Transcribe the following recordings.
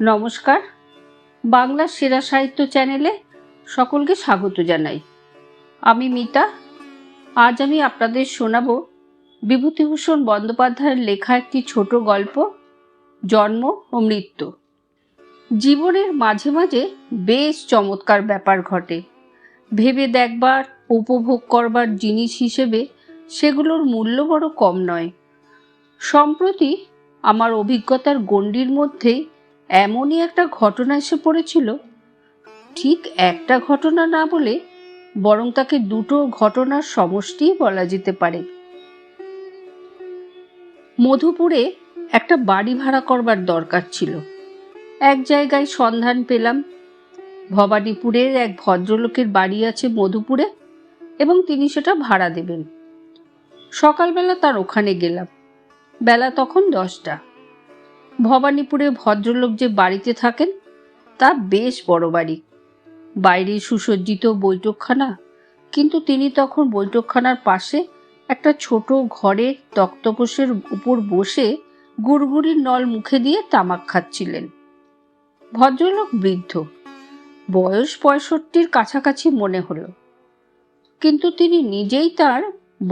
নমস্কার, বাংলা সেরা সাহিত্য চ্যানেলে সকলকে স্বাগত জানাই। আমি মিতা। আজ আমি আপনাদের শোনাব বিভূতিভূষণ বন্দ্যোপাধ্যায়ের লেখা একটি ছোট গল্প, জন্ম ও মৃত্যু। জীবনের মাঝে মাঝে বেশ চমৎকার ব্যাপার ঘটে। ভেবে দেখবার, উপভোগ করবার জিনিস হিসেবে সেগুলোর মূল্য বড় কম নয়। সম্প্রতি আমার অভিজ্ঞতার গণ্ডির মধ্যেই এমনই একটা ঘটনা এসে পড়েছিল। ঠিক একটা ঘটনা না বলে বরং তাকে দুটো ঘটনার সমষ্টিই বলা যেতে পারে। মধুপুরে একটা বাড়ি ভাড়া করবার দরকার ছিল। এক জায়গায় সন্ধান পেলাম। ভবানীপুরের এক ভদ্রলোকের বাড়ি আছে মধুপুরে এবং তিনি সেটা ভাড়া দেবেন। সকালবেলা তার ওখানে গেলাম। বেলা তখন 10টা। ভবানীপুরে ভদ্রলোক যে বাড়িতে থাকেন তা বেশ বড় বাড়ি। বাইরে সুসজ্জিত বৈঠকখানা, কিন্তু তিনি তখন বৈঠকখানার পাশে একটা ছোট ঘরের তক্তপোষের উপর বসে গুড়গুড়ির নল মুখে দিয়ে তামাক খাচ্ছিলেন। ভদ্রলোক বৃদ্ধ, বয়স 65-র কাছাকাছি মনে হলো, কিন্তু তিনি নিজেই তার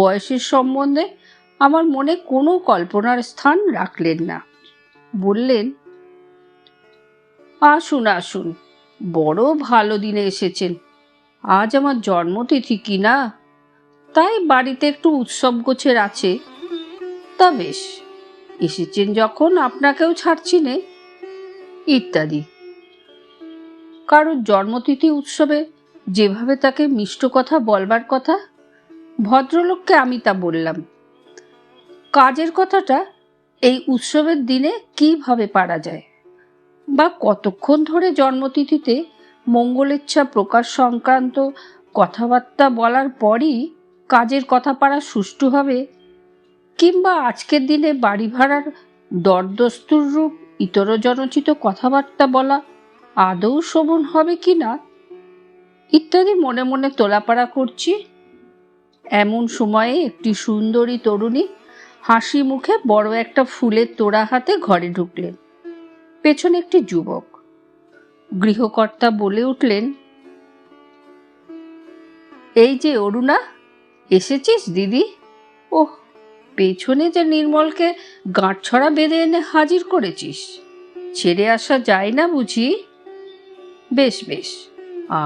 বয়সের সম্বন্ধে আমার মনে কোনো কল্পনার স্থান রাখলেন না। বললেন, আসুন আসুন, বড় ভালো দিনে এসেছেন। আজ আমার জন্মতিথি কি না, তাই বাড়িতে একটু উৎসব গোছের আছে। তা বেশ, এসেছেন যখন আপনাকেও ছাড়ছি নে, ইত্যাদি। কারোর জন্মতিথি উৎসবে যেভাবে তাকে মিষ্ট কথা বলবার কথা, ভদ্রলোককে আমি তা বললাম। কাজের কথাটা এই উৎসবের দিনে কিভাবে পারা যায়, বা কতক্ষণ ধরে জন্মতিথিতে মঙ্গলেচ্ছা প্রকাশ সংক্রান্ত কথাবার্তা বলার পরই কাজের কথা পারা সুষ্ঠু হবে, কিংবা আজকের দিনে বাড়ি ভাড়ার দরদস্তুর রূপ ইতরজনচিত কথাবার্তা বলা আদৌ শোভন হবে কি না, ইত্যাদি মনে মনে তোলাপাড়া করছি। এমন সময়ে একটি সুন্দরী তরুণী হাসি মুখে বড় একটা ফুলের তোড়া হাতে ঘরে ঢুকলেন। পেছনে একটি যুবক। গৃহকর্তা বলে উঠলেন, এই যে অরুণা, এসেছিস দিদি? ওহ, পেছনে যে নির্মলকে গাঁটছড়া বেঁধে এনে হাজির করেছিস, ছেড়ে আসা যায় না বুঝি? বেশ বেশ,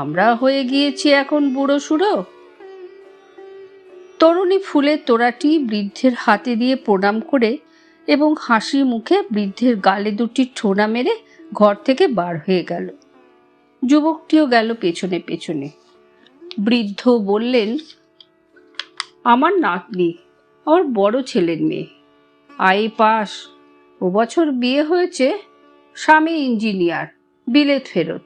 আমরা হয়ে গিয়েছি এখন বুড়ো সুড়ো। তরুণী ফুলের তোড়াটি বৃদ্ধের হাতে দিয়ে প্রণাম করে এবং হাসি মুখে বৃদ্ধের গালে দুটি ঠোনা মেরে ঘর থেকে বার হয়ে গেল। যুবকটিও গেল পেছনে পেছনে। বৃদ্ধ বললেন, আমার নাতনি, আমার বড় ছেলের মেয়ে, আই পাস, ও বছর বিয়ে হয়েছে। স্বামী ইঞ্জিনিয়ার, বিলেত ফেরত,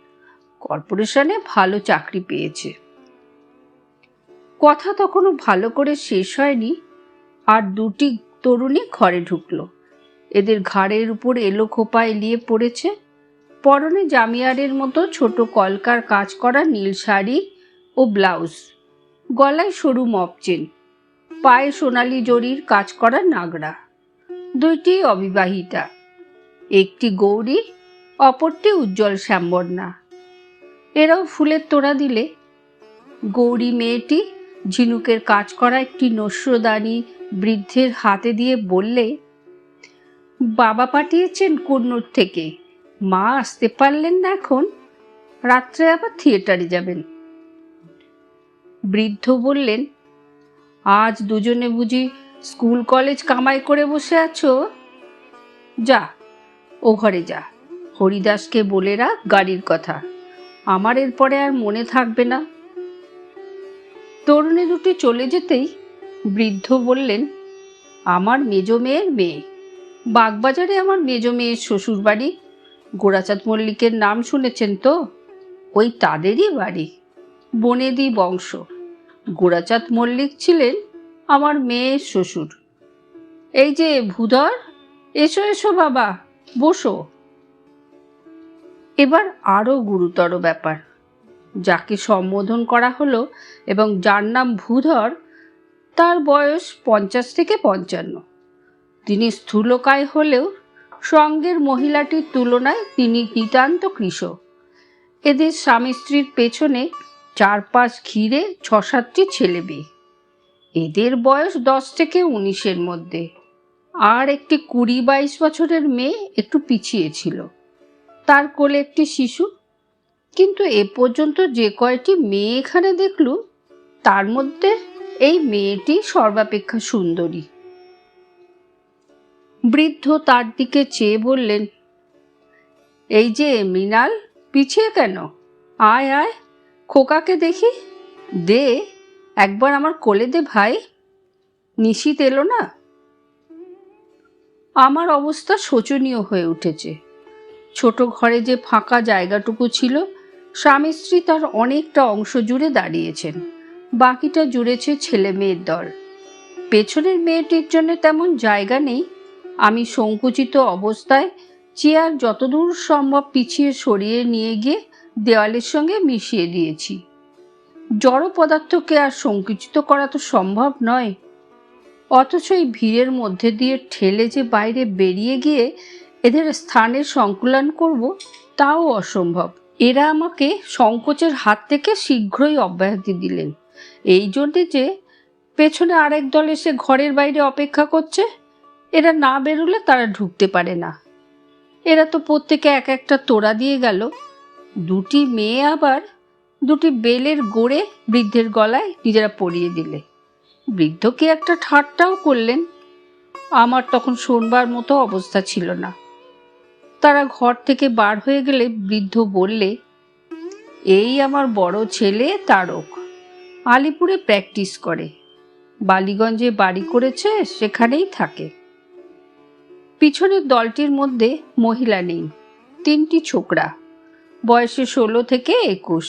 কর্পোরেশনে ভালো চাকরি পেয়েছে। কথা তখনও ভালো করে শেষ হয়নি, আর দুটি তরুণী ঘরে ঢুকলো। এদের ঘাড়ের উপর এলো খোপা এলিয়ে পড়েছে। পরনে জামিয়ারের মতো ছোট কলকার কাজ করা নীল শাড়ি ও ব্লাউজ, গলায় সরু মপচেন, পায়ে সোনালি জরির কাজ করা নাগরা। দুইটি অবিবাহিতা, একটি গৌরী, অপরটি উজ্জ্বল শ্যামবর্ণা। এরাও ফুলের তোড়া দিলে। গৌরী মেয়েটি ঝিনুকের কাজ করা একটি নস্যদানি বৃদ্ধের হাতে দিয়ে বললে, বাবা পাঠিয়েছেন কুন্নুর থেকে, মা আসতে পারলেন না এখন, রাত্রে আবার থিয়েটারে যাবেন। বৃদ্ধ বললেন, আজ দুজনে বুঝি স্কুল কলেজ কামাই করে বসে আছো? যা, ও ঘরে যা, হরিদাসকে বলে রাখ গাড়ির কথা, আমার এরপরে আর মনে থাকবে না। তরুণী দুটি চলে যেতেই বৃদ্ধ বললেন, আমার মেজ মেয়ের মেয়ে, বাগবাজারে আমার মেজ মেয়ের শ্বশুর বাড়ি। গোরাচাঁদ মল্লিকের নাম শুনেছেন তো? ওই তাদেরই বাড়ি, বনেদি বংশ। গোরাচাঁদ মল্লিক ছিলেন আমার মেয়ের শ্বশুর। এই যে ভূধর, এসো এসো বাবা, বসো। এবার আরো গুরুতর ব্যাপার। যাকে সম্বোধন করা হলো এবং যার নাম ভূধর, তার বয়স 50 থেকে 55। তিনি স্থূলকায় হলেও সঙ্গের মহিলাটির তুলনায় তিনি নিতান্ত কৃশ। এদের স্বামী স্ত্রীর পেছনে 4-5 ঘিরে 6-7টি ছেলে মেয়ে। এদের বয়স 10 থেকে 19-এর মধ্যে, আর একটি 20-22 বছরের মেয়ে একটু পিছিয়ে ছিল, তার কোলে একটি শিশু। কিন্তু এ পর্যন্ত যে কয়টি মেয়ে এখানে দেখলুম, তার মধ্যে এই মেয়েটি সর্বাপেক্ষা সুন্দরী। বৃদ্ধ তার দিকে চেয়ে বললেন, এই যে মৃণাল, পিছিয়ে কেন? আয় আয়, খোকাকে দেখি, দে একবার আমার কোলে দে ভাই। নিশীথ এলো না? আমার অবস্থা শোচনীয় হয়ে উঠেছে। ছোট ঘরে যে ফাঁকা জায়গাটুকু ছিল, স্বামী স্ত্রী তার অনেকটা অংশ জুড়ে দাঁড়িয়েছেন, বাকিটা জুড়েছে ছেলে মেয়ের দল। পেছনের মেয়েটির জন্য তেমন জায়গা নেই। আমি সংকুচিত অবস্থায় চেয়ার যতদূর সম্ভব পিছিয়ে সরিয়ে নিয়ে গিয়ে দেওয়ালের সঙ্গে মিশিয়ে দিয়েছি। জড় পদার্থকে আর সংকুচিত করা তো সম্ভব নয়, অথচ এই ভিড়ের মধ্যে দিয়ে ঠেলে যে বাইরে বেরিয়ে গিয়ে এদের স্থানের সংকুলন করব, তাও অসম্ভব। এরা আমাকে সংকোচের হাত থেকে শীঘ্রই অব্যাহতি দিলেন, এই জন্যে যে পেছনে আরেক দল এসে ঘরের বাইরে অপেক্ষা করছে। এরা না বেরোলে তারা ঢুকতে পারে না। এরা তো প্রত্যেকে এক একটা তোড়া দিয়ে গেল। 2টি মেয়ে আবার 2টি বেলের গোড়ে বৃদ্ধের গলায় নিজেরা পরিয়ে দিলে। বৃদ্ধকে একটা ঠাট্টাও করলেন। আমার তখন শোনবার মতো অবস্থা ছিল না। তারা ঘর থেকে বার হয়ে গেলে বৃদ্ধ বললে, এই আমার বড় ছেলে তারক, আলিপুরে প্র্যাকটিস করে, বালিগঞ্জে বাড়ি করেছে, সেখানেই থাকে। পিছনের দলটির মধ্যে মহিলা নেই, 3টি ছোকরা, বয়সে 16 থেকে 21।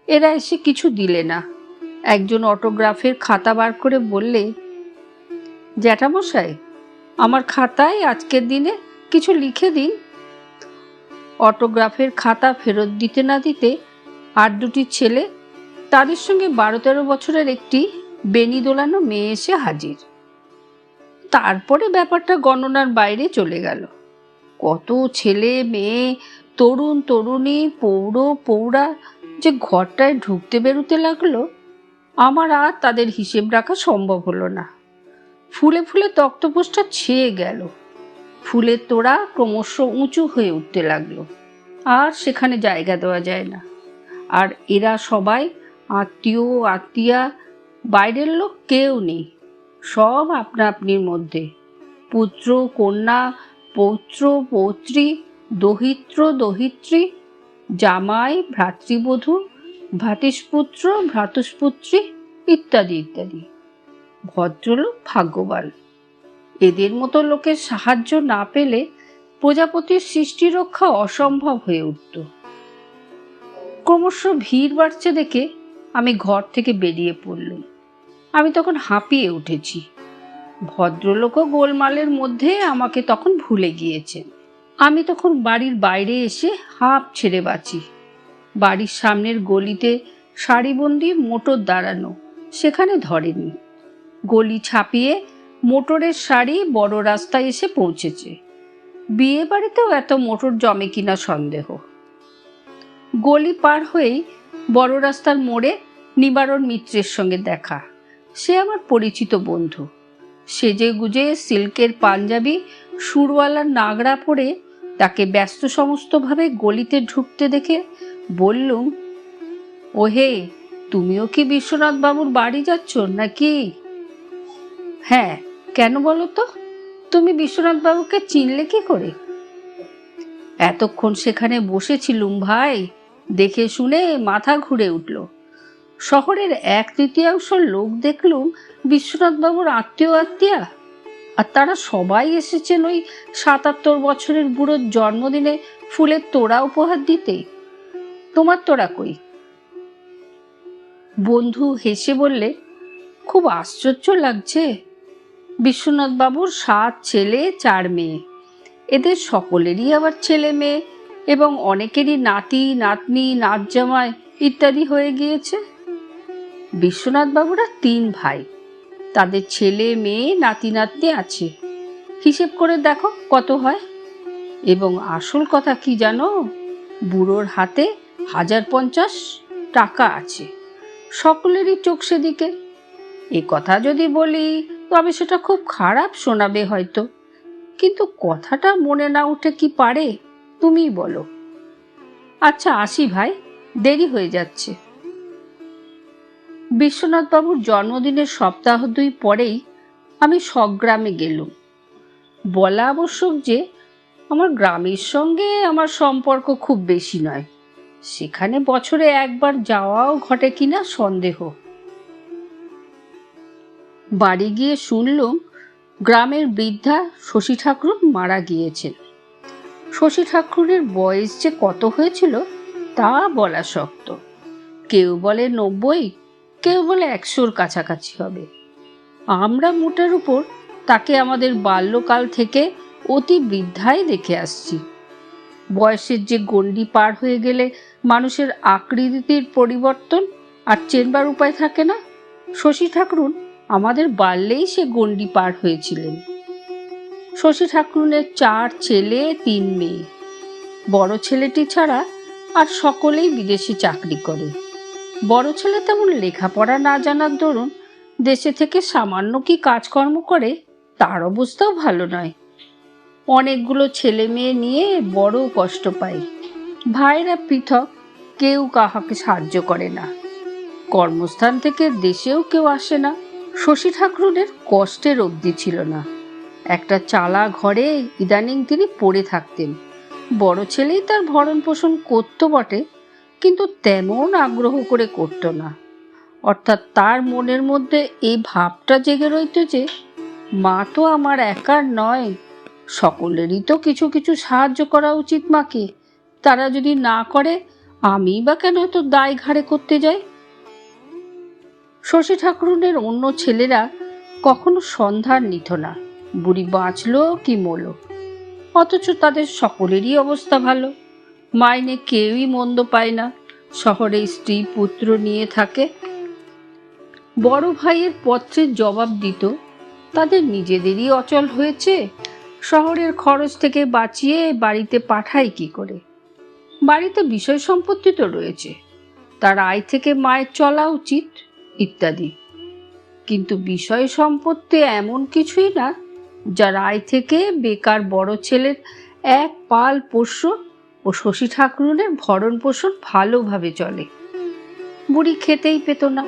এরা এসে কিছু দিলে না। একজন অটোগ্রাফের খাতা বার করে বললে, জ্যাঠামশাই, আমার খাতায় আজকের দিনে কিছু লিখে দিন। অটোগ্রাফের খাতা ফেরত দিতে না দিতে আর 2টি ছেলে, তাদের সঙ্গে 12-13 বছরের একটি বেনি দোলানো মেয়ে এসে হাজির। তারপরে ব্যাপারটা গণনার বাইরে চলে গেল। কত ছেলে মেয়ে, তরুণ তরুণী, পৌর পৌরা যে ঘরটায় ঢুকতে বেরোতে লাগলো, আমার আর তাদের হিসেব রাখা সম্ভব হলো না। ফুলে ফুলে তক্তপোষটা ছেয়ে গেল। ফুলের তোড়া ক্রমশ উঁচু হয়ে উঠতে লাগলো, আর সেখানে জায়গা দেওয়া যায় না। আর এরা সবাই আত্মীয় আত্মীয়া, বাইরের লোক কেউ নেই, সব আপনা আপনির মধ্যে। পুত্র কন্যা, পৌত্র পৌত্রী, দহিত্র দহিত্রী, জামাই ভ্রাতৃবধূ, ভ্রাতুষ্পুত্র ভ্রাতুষ্পুত্রী, ইত্যাদি ইত্যাদি। ভদ্রলোক ভাগ্যবান। এদের মতো লোকের সাহায্য না পেলে প্রজাপতির সৃষ্টি রক্ষা অসম্ভব হয়ে উঠত। ক্রমশ ভিড় বাড়ছে দেখে আমি ঘর থেকে বেরিয়ে পড়লুম। আমি তখন হাঁপিয়ে উঠেছি। ভদ্রলোকও গোলমালের মধ্যে আমাকে তখন ভুলে গিয়েছেন। আমি তখন বাড়ির বাইরে এসে হাঁপ ছেড়ে বাঁচি। বাড়ির সামনের গলিতে সারিবন্দি মোটর দাঁড়ানো, সেখানে ধরেনি। গলি ছাপিয়ে মোটরের সারি বড় রাস্তায় এসে পৌঁছেছে। বিয়ে বাড়িতেও এত মোটর জমে কিনা সন্দেহ। গলি পার হয়েই বড় রাস্তার মোড়ে নিবারণ মিত্রের সঙ্গে দেখা। সে আমার পরিচিত বন্ধু। সেজে গুজে সিল্কের পাঞ্জাবি, সুরওয়ালার নাগড়া পরে তাকে ব্যস্ত সমস্তভাবে গলিতে ঢুকতে দেখে বললুম, ওহে, তুমিও কি বিশ্বনাথ বাবুর বাড়ি যাচ্ছ নাকি? হ্যাঁ, কেন বলো তো? তুমি বিশ্বনাথ বাবুকে চিনলে কি করে? এতক্ষণ সেখানে বসেছিলুম ভাই, দেখে শুনে মাথা ঘুরে উঠল। শহরের 1/3 লোক দেখলুম বিশ্বনাথ বাবুর আত্মীয়া, আর তারা সবাই এসেছেন ওই 77 বছরের বুড়োর জন্মদিনে ফুলের তোড়া উপহার দিতে। তোমার তোড়া কই? বন্ধু হেসে বললে, খুব আশ্চর্য লাগছে। বিশ্বনাথ বাবুর 7 ছেলে 4 মেয়ে। এদের সকলেরই আবার ছেলে মেয়ে এবং অনেকেরই নাতি নাতনি নাতজামাই ইত্যাদি হয়ে গিয়েছে। বিশ্বনাথ বাবুরা 3 ভাই, তাদের ছেলে মেয়ে নাতি নাতনি আছে। হিসেব করে দেখো কত হয়। এবং আসল কথা কি জানো, বুড়োর হাতে 1050 টাকা আছে। সকলেরই চোখ সেদিকে। এ কথা যদি বলি তবে সেটা খুব খারাপ শোনাবে হয়তো, কিন্তু কথাটা মনে না উঠে কি পারে, তুমিই বলো। আচ্ছা আসি ভাই, দেরি হয়ে যাচ্ছে। বিশ্বনাথ বাবুর জন্মদিনের সপ্তাহ 2 পরেই আমি স্বগ্রামে গেলুম। বলা আবশ্যক যে আমার গ্রামের সঙ্গে আমার সম্পর্ক খুব বেশি নয়। সেখানে বছরে একবার যাওয়াও ঘটে কিনা সন্দেহ। বাড়ি গিয়ে শুনলুম গ্রামের বৃদ্ধা শশী ঠাকুর মারা গিয়েছেন। শশী ঠাকুরের বয়স যে কত হয়েছিল তা বলা শক্ত। কেউ বলে 90, কেউ বলে 100-র কাছাকাছি হবে। আমরা মোটের উপর তাকে আমাদের বাল্যকাল থেকে অতি বৃদ্ধাই দেখে আসছি। বয়সের যে গণ্ডি পার হয়ে গেলে মানুষের আকৃতির পরিবর্তন আর চেনবার উপায় থাকে না, শশী ঠাকুরুন আমাদের বাল্যেই সে গণ্ডি পার হয়েছিলেন। শশী ঠাকুরুনের 4 ছেলে 3 মেয়ে। বড় ছেলেটি ছাড়া আর সকলেই বিদেশে চাকরি করে। বড় ছেলে তেমন লেখাপড়া না জানার দরুন দেশে থেকে সামান্য কি কাজকর্ম করে, তার অবস্থাও ভালো নয়। অনেকগুলো ছেলে মেয়ে নিয়ে বড় কষ্ট পায়। ভাইরা পৃথক, কেউ কাহাকে সাহায্য করে না। কর্মস্থান থেকে দেশেও কেউ আসে না। শশী ঠাকুরের কষ্টের অবধি ছিল না। একটা চালা ঘরে ইদানিং তিনি পড়ে থাকতেন। বড় ছেলেই তার ভরণ পোষণ করত বটে, কিন্তু তেমন আগ্রহ করে করত না। অর্থাৎ তার মনের মধ্যে এই ভাবটা জেগে রইত যে মা তো আমার একার নয়, সকলেরই তো কিছু কিছু সাহায্য করা উচিত মাকে। তারা যদি না করে আমি বা কেন এত দায় ঘাড়ে করতে যাই। শশী ঠাকুরুনের অন্য ছেলেরা কখনো সন্ধান নিত না বুড়ি বাঁচলো কি মরল, অথচ তাদের সকলেরই অবস্থা ভালো। মাইনে কেউই মন্দ পায় না, শহরে স্ত্রী পুত্র নিয়ে থাকে। বড় ভাইয়ের পত্রের জবাব দিত তাদের নিজেদেরই অচল হয়েছে, শহরের খরচ থেকে বাঁচিয়ে বাড়িতে পাঠায় কি করে। বাড়িতে বিষয় সম্পত্তি তো রয়েছে, তার আয় থেকে মায়ের চলা উচিত ইত্যাদি। কিন্তু বিষয় সম্পত্তি এমন কিছুই না যার আয় থেকে বেকার বড় ছেলের 1 পাল পোষ্য ও শশী ঠাকুরুনের ভরণ পোষণ ভালোভাবে চলে। বুড়ি খেতেই পেত না।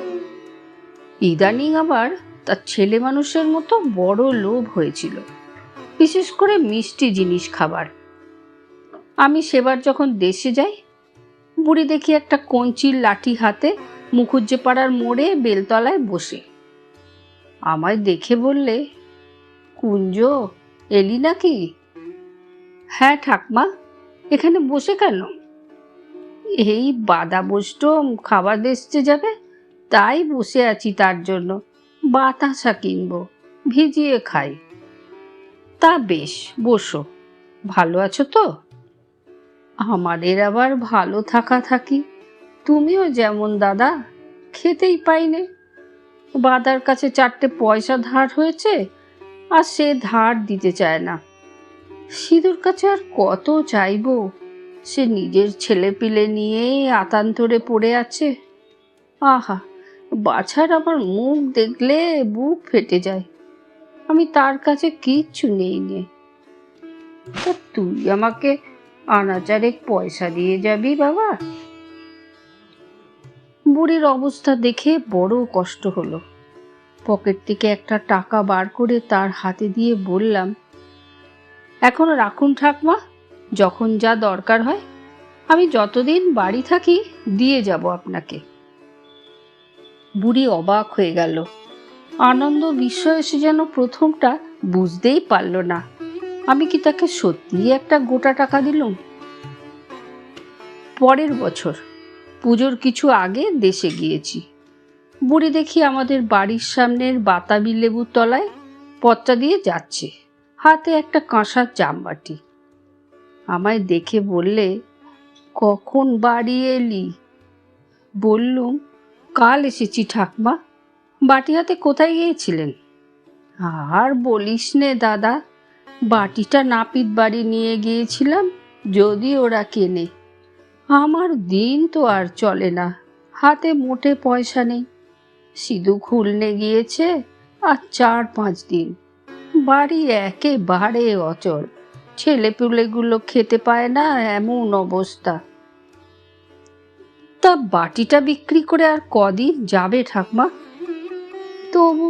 ইদানিং আবার তার ছেলে মানুষের মতো বড় লোভ হয়েছিল, বিশেষ করে মিষ্টি জিনিস খাবার। আমি সেবার যখন দেশে যাই, বুড়ি দেখি একটা কঞ্চির লাঠি হাতে মুখুজ্জেপাড়ার মোড়ে বেলতলায় বসে। আমায় দেখে বললে, কুঞ্জ এলি নাকি? হ্যাঁ ঠাকমা, এখানে বসে কেন? এই বাদা বষ্টম খাবার বেচতে যাবে, তাই বসে আছি তার জন্য। বাতাসা কিনবো, ভিজিয়ে খাই। তা বেশ, বসো। ভালো আছো তো? আমাদের আবার ভালো থাকা থাকি, তুমিও যেমন দাদা, খেতেই পাইনে। বাদার কাছে 4টে পয়সা ধার হয়েছে, আর সে ধার দিতে চায় না। সিধুর কাছে আর কত চাইব, সে নিজের ছেলে পিলে নিয়ে আতান্তরে পড়ে আছে। আহা, বাছার আমার মুখ দেখলে বুক ফেটে যায়। আমি তার কাছে কিচ্ছু নেই নে। তুই আমাকে আনাচারেক পয়সা দিয়ে যাবি বাবা? বুড়ির অবস্থা দেখে বড় কষ্ট হলো। পকেট থেকে একটা টাকা বার করে তার হাতে দিয়ে বললাম, এখন রাখুন ঠাকমা, যখন যা দরকার হয় আমি যতদিন বাড়ি থাকি দিয়ে যাব আপনাকে। বুড়ি অবাক হয়ে গেল। আনন্দ বিস্ময় এসে যেন প্রথমটা বুঝতেই পারল না আমি কি তাকে সত্যিই একটা গোটা টাকা দিলুম। পরের বছর পুজোর কিছু আগে দেশে গিয়েছি। বুড়ি দেখি আমাদের বাড়ির সামনের বাতাবি লেবুর তলায় পথটা দিয়ে যাচ্ছে, হাতে একটা কাঁসার জামবাটি। আমায় দেখে বললে, কখন বাড়ি এলি? বললুম, কাল এসেছি ঠাকমা। বাটি হাতে কোথায় গিয়েছিলেন? আর বলিস নে দাদা, বাটিটা নাপিত বাড়ি নিয়ে গিয়েছিলাম, যদি ওরা কেনে। আমার দিন তো আর চলে না, হাতে মোটে পয়সা নেই। সিধু খুলনে গিয়েছে আর 4-5 দিন। বাড়ি একেবারে অচল, ছেলেপুলেগুলো খেতে পায় না, এমন অবস্থা। তা বাটিটা বিক্রি করে আর কদিন যাবে ঠাকমা? তবু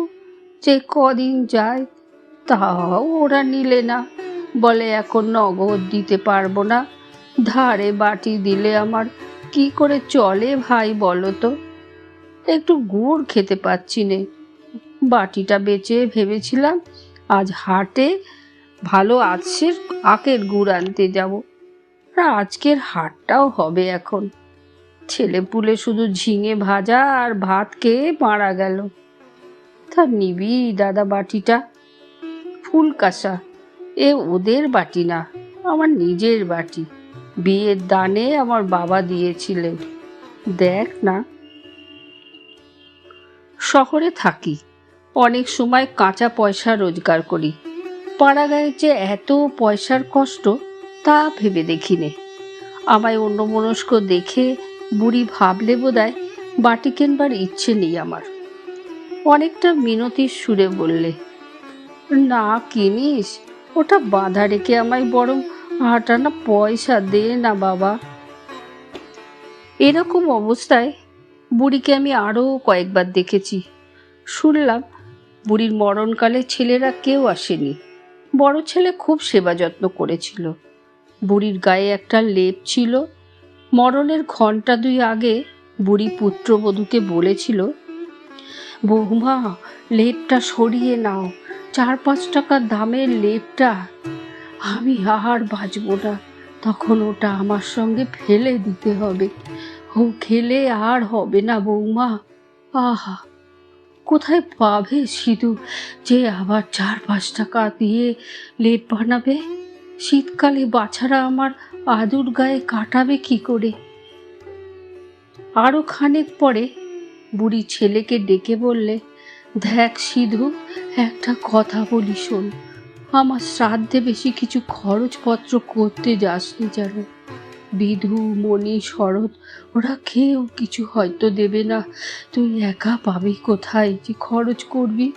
যে কদিন যায়, তাও ওরা নিলে না, বলে এখন নগদ দিতে পারবো না, ধারে বাটি দিলে আমার কি করে চলে ভাই বলো তো। একটু গুড় খেতে পাচ্ছি নে। বাটিটা বেচে ভেবেছিলাম আজ হাটে ভালো আঁশের আখের গুড় আনতে যাব। আজকের হাটটাও হবে এখন। ছেলেপুলে শুধু ঝিঙে ভাজা আর ভাত খেয়ে মারা গেল। তা নিবি দাদা বাটিটা? ফুলকাসা, এ ওদের বাটি না, আমার নিজের বাটি। বিয়ের দানে আমার বাবা দিয়েছিলেন। দেখ না। শহরে থাকি, অনেক সময় কাঁচা পয়সা রোজগার করি। পাড়াগাঁয়ে যে এত পয়সার কষ্ট, তা ভেবে দেখিনে। আমায় অন্যমনস্ক দেখে বুড়ি ভাবলে বোধহয় বাটি কেনবার ইচ্ছে নেই আমার। অনেকটা মিনতির সুরে বললে, না কিনিস, ওটা বাঁধা রেখে আমায় বরং 8 আনা পয়সা দে না বাবা। এরকম অবস্থায় বুড়িকে আমি আরও কয়েকবার দেখেছি। শুনলাম বুড়ির মরণকালে ছেলেরা কেউ আসেনি। বড় ছেলে খুব সেবা যত্ন করেছিল। বুড়ির গায়ে একটা লেপ ছিল। মরণের ঘণ্টা 2 আগে বুড়ি পুত্রবধূকে বলেছিল, বৌমা, লেপটা সরিয়ে নাও, 4-5 টাকা দামের লেপটা। আমি আর বাঁচব না, তখন ওটা আমার সঙ্গে ফেলে দিতে হবে। ও খেলে আর হবে না বৌমা। আহা, কোথায় পাবে সিধু যে আবার 4-5 টাকা দিয়ে লেপ বানাবে? শীতকালে বাছারা আমার আদুর গায়ে কাটাবে কি করে? আরো খানিক পরে বুড়ি ছেলেকে ডেকে বললে, দেখ সিধু, একটা কথা বলি শোন। আমার শ্রাদ্ধে বেশি কিছু খরচপত্র করতে যাসনি যেন। বিধু, মণি, শরৎ, ওরা কেউ কিছু হয়তো দেবে না। তুই একা পাবি কোথায় যে খরচ করবি?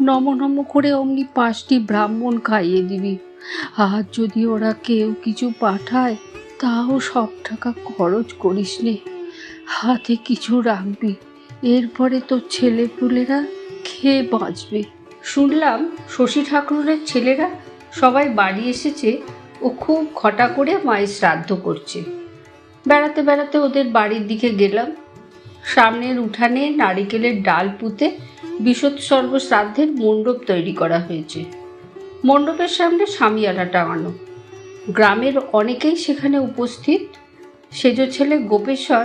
নম নম করে অমনি 5টি ব্রাহ্মণ খাইয়ে দিবি। আর যদি ওরা কেউ কিছু পাঠায়, তাও সব টাকা খরচ করিস নে, হাতে কিছু রাখবি। এরপরে তোর ছেলেপুলেরা খেয়ে বাঁচবে। শুনলাম শশী ঠাকুরের ছেলেরা সবাই বাড়ি এসেছে ও খুব ঘটা করে মায়ের শ্রাদ্ধ করছে। বেড়াতে বেড়াতে ওদের বাড়ির দিকে গেলাম। সামনের উঠানে নারিকেলের ডাল পুঁতে বিশোৎসর্গ শ্রাদ্ধের মণ্ডপ তৈরি করা হয়েছে। মণ্ডপের সামনে শামিয়ানা টাঙানো। গ্রামের অনেকেই সেখানে উপস্থিত। সেজ ছেলে গোপেশ্বর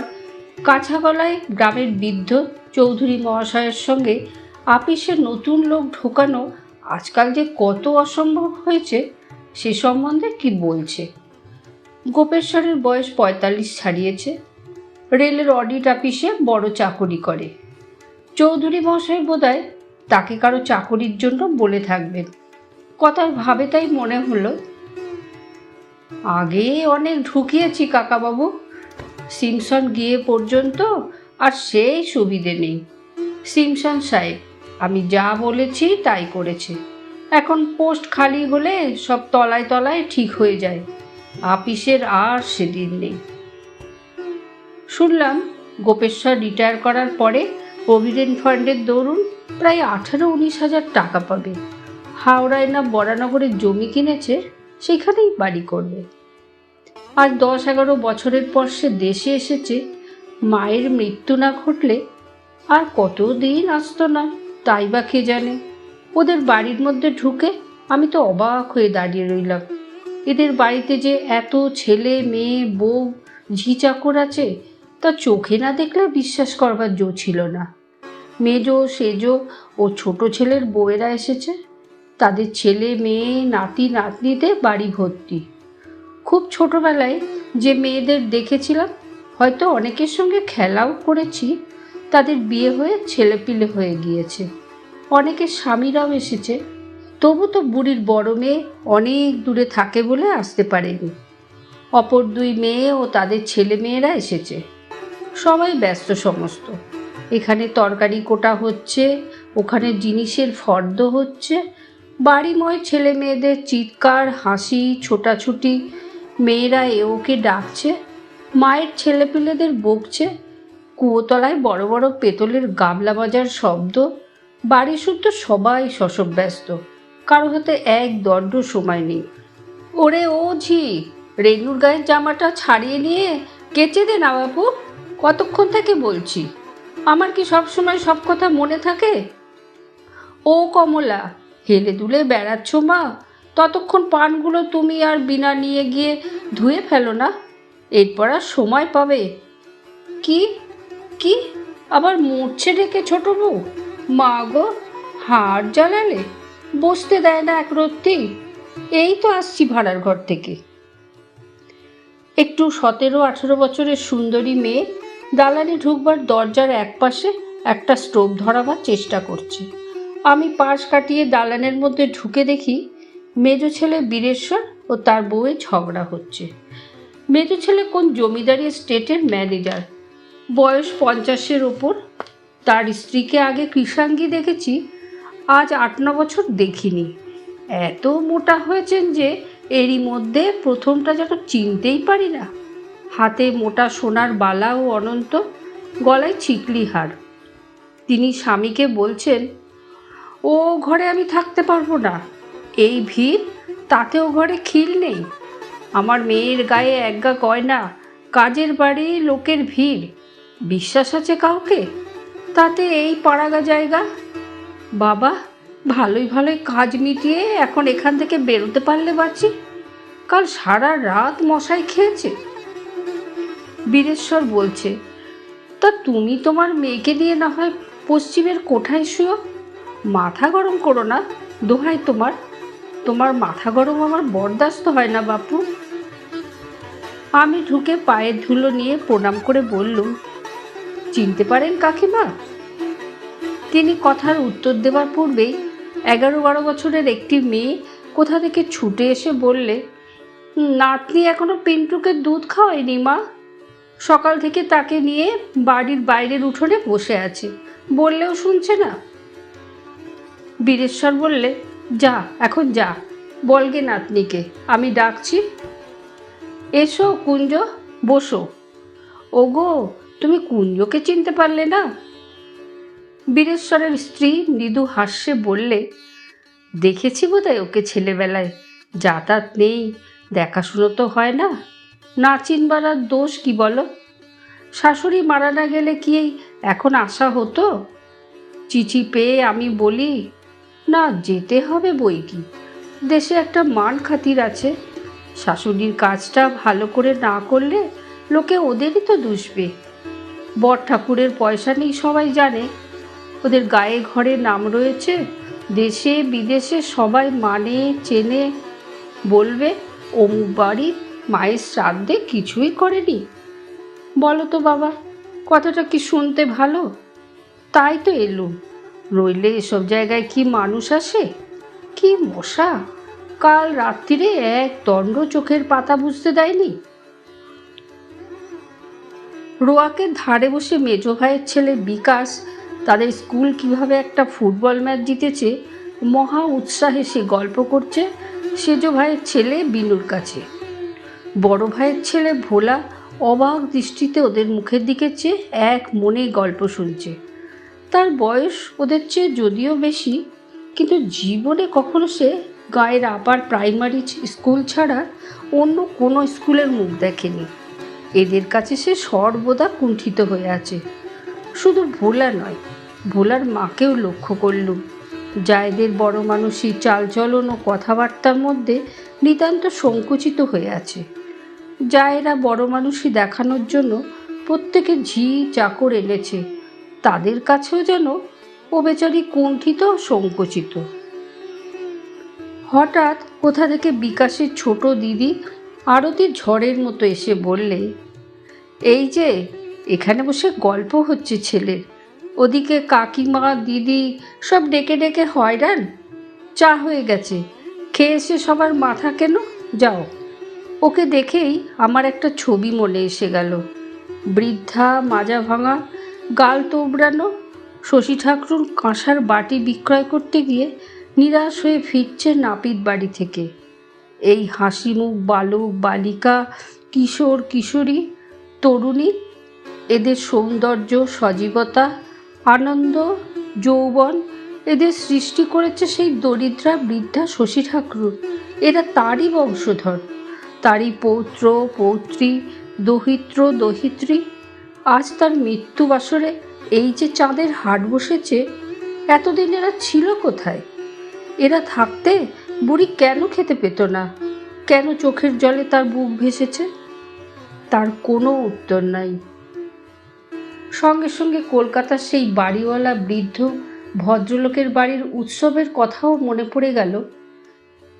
কাঁচা গলায় গ্রামের বৃদ্ধ চৌধুরী মহাশয়ের সঙ্গে আপিসে নতুন লোক ঢোকানো আজকাল যে কত অসম্ভব হয়েছে সে সম্বন্ধে কি বলছে। গোপেশ্বরের বয়স 45 ছাড়িয়েছে। রেলের অডিট অফিসে বড় চাকরি করে। চৌধুরী মহাশয় বোধহয় তাকে কারো চাকরির জন্য বলে থাকবেন। কথার ভাবে তাই মনে হলো, আগে অনেক ঢুকিয়েছি কাকাবাবু, সিমসন গিয়ে পর্যন্ত আর সেই সুবিধে নেই। সিমসন সাহেব আমি যা বলেছি তাই করেছে। এখন পোস্ট খালি হলে সব তলায় তলায় ঠিক হয়ে যায়। আপিসের আর সেদিন নেই। শুনলাম গোপেশ্বর রিটায়ার করার পরে প্রভিডেন্ট ফান্ডের দরুন প্রায় 18-19 হাজার টাকা পাবে। হাওড়ায় না বরানগরে জমি কিনেছে, সেখানেই বাড়ি করবে। আজ 10-11 বছরের পর সে দেশে এসেছে। মায়ের মৃত্যু না ঘটলে আর কতদিন আসতো না, তাই বা কে জানে। ওদের বাড়ির মধ্যে ঢুকে আমি তো অবাক হয়ে দাঁড়িয়ে রইলাম। এদের বাড়িতে যে এত ছেলে মেয়ে বউ ঝি চাকর আছে, তা চোখে না দেখলে বিশ্বাস করবার জো ছিল না। মেজো সেজো ও ছোট ছেলের বউয়েরা এসেছে। তাদের ছেলে মেয়ে নাতি নাতনিতে বাড়ি ভর্তি। খুব ছোটবেলায় যে মেয়েদের দেখেছিলাম হয়তো অনেকের সঙ্গে খেলাও করেছি, তাদের বিয়ে হয়ে ছেলেপিলে হয়ে গিয়েছে, অনেকের স্বামীরাও এসেছে, তবু তো বুড়ির বড় মেয়ে অনেক দূরে থাকে বলে আসতে পারেনি। অপর দুই মেয়ে ও তাদের ছেলে মেয়েরা এসেছে, সবাই ব্যস্ত সমস্ত। এখানে তরকারি কোটা হচ্ছে, ওখানে জিনিসের ফর্দ হচ্ছে, বাড়িময় ছেলে মেয়েদের চিৎকার, হাসি, ছোটাছুটি, মেয়েরা ওকে ডাকছে, মায়ের ছেলেপিলেদের বকছে, কুয়োতলায় বড় বড় পেতলের গামলা বাজার শব্দ। বাড়ি শুদ্ধ সবাই শশব ব্যস্ত, কারো হাতে এক দণ্ড সময় নেই। ওরে ও ঝি, রেনুর গায়ের জামাটা ছাড়িয়ে নিয়ে কেচে দে না বাপু, কতক্ষণ থেকে বলছি, আমার কি সব সময় সব কথা মনে থাকে? ও কমলা, হেলে দুলে বেড়াচ্ছ মা, ততক্ষণ পানগুলো তুমি আর বিনা নিয়ে গিয়ে ধুয়ে ফেলো না, এরপর আর সময় পাবে। কি কি আবার মরছে ডেকে ছোট বউ? মা গো, হাড় জ্বালালে, বসতে দেয় না এক রত্তি। এই তো আসছি ভাড়ার ঘর থেকে। একটু 17-18 বছরের সুন্দরী মেয়ে দালানে ঢুকবার দরজার একপাশে একটা স্টোভ ধরাবার চেষ্টা করছে। আমি পাশ কাটিয়ে দালানের মধ্যে ঢুকে দেখি মেজো ছেলে বীরেশ্বর ও তার বউয়ের ঝগড়া হচ্ছে। মেজো ছেলে কোন জমিদারি স্টেটের ম্যানেজার, বয়স 50-এর ওপর। তার স্ত্রীকে আগে কৃষাঙ্গী দেখেছি, আজ 8-9 বছর দেখিনি। এত মোটা হয়েছেন যে এরই মধ্যে প্রথমটা যেন চিনতেই পারি না। হাতে মোটা সোনার বালা ও অনন্ত, গলায় ছিকলি হার। তিনি স্বামীকে বলছেন, ও ঘরে আমি থাকতে পারবো না, এই ভিড়, তাতেও ঘরে খিল নেই। আমার মেয়ের গায়ে একগা গয়না, কাজের বাড়ি, লোকের ভিড়, বিশ্বাস আছে কাউকে? তাতে এই পাড়াগা জায়গা। বাবা, ভালোই ভালোই কাজ মিটিয়ে এখন এখান থেকে বেরোতে পারলে বাঁচি, কাল সারা রাত মশাই খেয়েছে। বীরেশ্বর বলছে, তা তুমি তোমার মেয়েকে নিয়ে না হয় পশ্চিমের কোঠায় শুয়ো, মাথা গরম করো না, দোহাই তোমার, তোমার মাথা গরম আমার বরদাস্ত হয় না বাপু। আমি ঢুকে পায়ের ধুলো নিয়ে প্রণাম করে বললুম, চিনতে পারেন কাকিমা? তিনি কথার উত্তর দেওয়ার পূর্বেই 11-12 বছরের একটি মেয়ে কোথা থেকে ছুটে এসে বললে, নাতনি এখনো পিন্টুকে দুধ খাওয়ায়নি মা, সকাল থেকে তাকে নিয়ে বাড়ির বাইরের উঠোনে বসে আছে, বললেও শুনছে না। বীরেশ্বর বললে, যা, এখন যা, বলগে নাতনিকে, আমি ডাকছি। এসো কুঞ্জ, বসো। ওগো, তুমি কুঞ্জকে চিনতে পারলে না? বীরেশ্বরের স্ত্রী মৃদু হাস্যে বললে, দেখেছি বোধহয় ওকে ছেলেবেলায়, যাতায়াত নেই, দেখাশুনো তো হয় না, না চিনবার আর দোষ কি বলো? শাশুড়ি মারা না গেলে কি এখন আসা হতো? চিঠি পেয়ে আমি বলি, না যেতে হবে বই কি, দেশে একটা মান খাতির আছে, শাশুড়ির কাজটা ভালো করে না করলে লোকে ওদেরই তো দুষবে। বর ঠাকুরের পয়সা নেই সবাই জানে, ওদের গায়ে ঘরে নাম রয়েছে, দেশে বিদেশে সবাই মানে চেনে, বলবে অমুক বাড়ির মায়ের শ্রাদ্ধে কিছুই করেনি। বলো তো বাবা, কথাটা কি শুনতে ভালো? তাই তো এলুম, নইলে এসব জায়গায় কি মানুষ আসে? কি মশা, কাল রাত্রিরে এক দণ্ড চোখের পাতা বুঝতে দেয়নি। রোয়াকের ধারে বসে মেজো ভাইয়ের ছেলে বিকাশ তাদের স্কুল কিভাবে একটা ফুটবল ম্যাচ জিতেছে মহা উৎসাহে সে গল্প করছে সেজো ভাইয়ের ছেলে বিনুর কাছে। বড় ভাইয়ের ছেলে ভোলা অবাক দৃষ্টিতে ওদের মুখের দিকে চেয়ে এক মনে গল্প শুনছে। তার বয়স ওদের চেয়ে যদিও বেশি, কিন্তু জীবনে কখনো সে গায়ের আপার প্রাইমারি স্কুল ছাড়া অন্য কোনো স্কুলের মুখ দেখেনি। এদের কাছে সে সর্বদা কুণ্ঠিত হয়ে আছে। শুধু ভোলা নয়, ভোলার মাকেও লক্ষ্য করলুম, জায়েদের বড় মানুষই চালচলন ও কথাবার্তার মধ্যে নিতান্ত সংকুচিত হয়ে আছে। জায়েরা বড় মানুষই দেখানোর জন্য প্রত্যেকে ঝি চাকর এনেছে, তাদের কাছেও যেন ও বেচারি কুণ্ঠিত সংকুচিত। হঠাৎ কোথা থেকে বিকাশের ছোট দিদি আরতি ঝড়ের মতো এসে বললে, এই যে এখানে বসে গল্প হচ্ছে ছেলের, ওদিকে কাকিমা দিদি সব ডেকে ডেকে হয়রান। চা হয়ে গেছে, খেয়ে এসে সবার মাথা কেন? যাও। ওকে দেখেই আমার একটা ছবি মনে এসে গেল। বৃদ্ধা, মাজা ভাঙা, গাল তোবড়ানো শশী ঠাকরুন কাঁসার বাটি বিক্রয় করতে গিয়ে নিরাশ হয়ে ফিরছে নাপিত বাড়ি থেকে। এই হাসিমুখ বালক বালিকা, কিশোর কিশোরী, তরুণী, এদের সৌন্দর্য, সজীবতা, আনন্দ, যৌবন এদের সৃষ্টি করেছে সেই দরিদ্রা বৃদ্ধা শশী ঠাকরুন। এরা তারই বংশধর, তারই পৌত্র পৌত্রী, দহিত্র দহিত্রী। আজ তার মৃত্যু বাসরে এই যে চাঁদের হাট বসেছে, এতদিন এরা ছিল কোথায়? এরা থাকতে বুড়ি কেন খেতে পেত না? কেন চোখের জলে তার বুক ভেসেছে? তার কোনো উত্তর নাই। সঙ্গে সঙ্গে কলকাতার সেই বাড়িওয়ালা বৃদ্ধ ভদ্রলোকের বাড়ির উৎসবের কথাও মনে পড়ে গেল।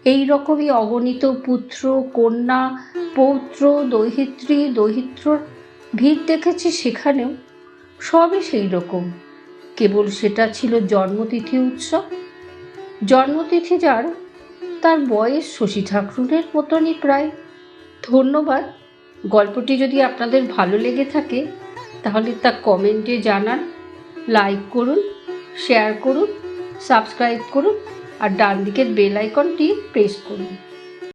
এই রকমই অগণিত পুত্র কন্যা পৌত্র দহিত্রী দহিত্রর ভিড় দেখেছি সেখানেও। সবই সেই রকম, কেবল সেটা ছিল জন্মতিথি উৎসব। জন্মতিথি যার, তার বয়স শশী ঠাকরুনের মতনই প্রায়। ধন্যবাদ। গল্পটি যদি আপনাদের ভালো লেগে থাকে তাহলে তা কমেন্টে জানান, লাইক করুন, শেয়ার করুন, সাবস্ক্রাইব করুন আর ডান দিকের বেল আইকনটি প্রেস করুন।